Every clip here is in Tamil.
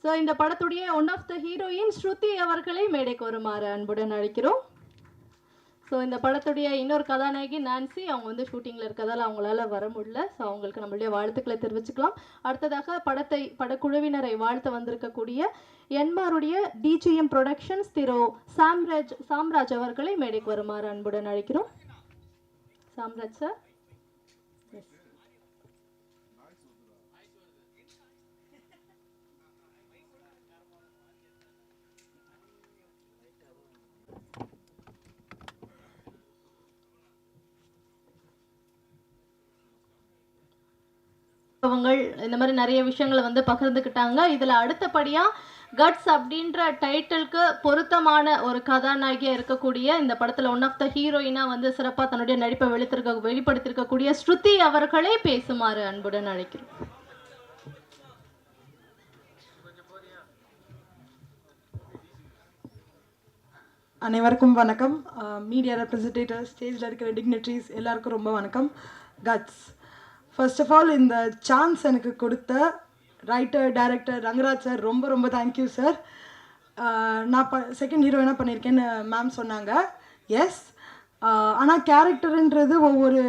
ஸோ இந்த படத்துடைய ஒன் ஆஃப் த ஹீரோயின் ஸ்ருதி அவர்களை மேடைக்கு வருமாறு அன்புடன் அழைக்கிறோம். ஸோ இந்த படத்துடைய இன்னொரு கதாநாயகி நான்சி, அவங்க வந்து ஷூட்டிங்கில் இருக்கிறதால அவங்களால வர முடியல. ஸோ அவங்களுக்கு நம்மளுடைய வாழ்த்துக்களை தெரிவிச்சுக்கலாம். அடுத்ததாக படக்குழுவினரை வாழ்த்த வந்திருக்கக்கூடிய என்மாருடைய டிஜிஎம் ப்ரொடக்ஷன்ஸ் திரு சாம்ராஜ் அவர்களை மேடைக்கு வருமாறு அன்புடன் அழைக்கிறோம். சாம்ராஜ் சார். இந்த மாதிரி நிறைய விஷயங்களை வந்து பகிர்ந்துக்கிட்டாங்க. இதில் அடுத்தபடியாக கட்ஸ் அப்படின்ற டைட்டிலுக்கு பொருத்தமான ஒரு கதாநாயகியாக இருக்கக்கூடிய இந்த படத்தில் ஒன் ஆஃப் த ஹீரோயினாக வந்து சிறப்பாக தன்னுடைய நடிப்பை வெளிப்படுத்தியிருக்கக்கூடிய ஸ்ருதி அவர்களே பேசுமாறு அன்புடன் அழைக்கிறோம். அனைவருக்கும் வணக்கம். மீடியா ரெப்ரசன்டேட்டிவ்ஸ், ஸ்டேஜில் இருக்கிற டிக்னிட்டரிஸ் எல்லாருக்கும் ரொம்ப வணக்கம். கட்ஸ், ஃபர்ஸ்ட் ஆஃப் ஆல் இந்த சான்ஸ் எனக்கு கொடுத்த ரைட்டர் டைரக்டர் ரங்கராஜ் சார் ரொம்ப ரொம்ப தேங்க்யூ சார். நான் செகண்ட் ஹீரோயினாக பண்ணியிருக்கேன்னு மேம் சொன்னாங்க. எஸ், ஆனால் கேரக்டருன்றது ஒவ்வொரு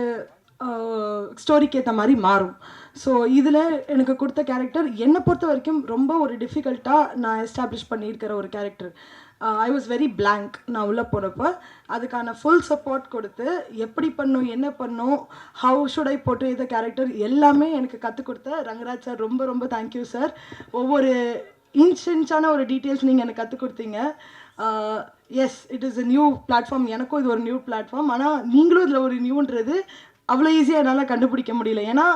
ஸ்டோரிக்கு ஏற்ற மாதிரி மாறும். ஸோ இதில் எனக்கு கொடுத்த கேரக்டர் என்னை பொறுத்த வரைக்கும் ரொம்ப ஒரு டிஃபிகல்ட்டாக நான் எஸ்டாப்ளிஷ் பண்ணியிருக்கிற ஒரு character. I was very blank. நான் உள்ளே போனப்போ அதுக்கான ஃபுல் சப்போர்ட் கொடுத்து எப்படி பண்ணும், என்ன பண்ணும், ஹவு ஷுட் ஐ போட்டு இந்த கேரக்டர் எல்லாமே எனக்கு கற்றுக் கொடுத்த ரங்கராஜ் சார் ரொம்ப ரொம்ப தேங்க்யூ சார். ஒவ்வொரு இன்ச்சான ஒரு டீட்டெயில்ஸ் நீங்கள் எனக்கு கற்றுக் கொடுத்தீங்க. Yes, it is a new platform. எனக்கும் இது ஒரு நியூ பிளாட்ஃபார்ம். ஆனால் நீங்களும் இதில் ஒரு நியூன்றது அவ்வளோ ஈஸியாக என்னால் கண்டுபிடிக்க முடியல. ஏன்னா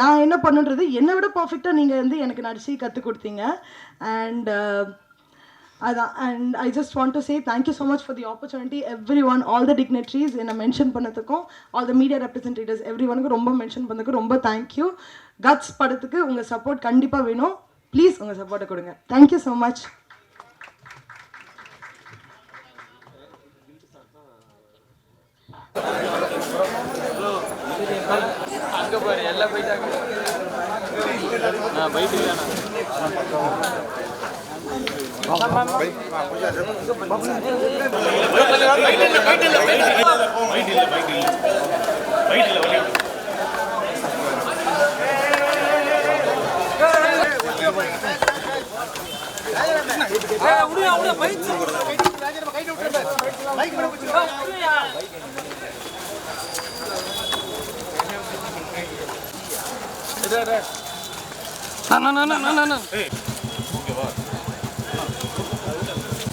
நான் என்ன பண்ணுன்றது என்னை விட பர்ஃபெக்டாக நீங்கள் வந்து எனக்கு நடிச்சு கற்றுக் கொடுத்தீங்க. அண்ட் அதான், and I just want to say thank you so much for the opportunity. Everyone, all the dignitaries என்னை மென்ஷன் பண்ணதுக்கும், all the media representatives every ஒனுக்கும் ரொம்ப மென்ஷன் பண்ணதுக்கும் ரொம்ப தேங்க்யூ. கட்ஸ் படத்துக்கு உங்கள் சப்போர்ட் கண்டிப்பாக வேணும். ப்ளீஸ் உங்கள் சப்போர்ட்டை கொடுங்க. Thank you so much. அங்கே பாரு எல்லாம் போயிட்டாங்க.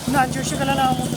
இன்னும் 5 வருஷம் கல்யாணம் ஆகும்.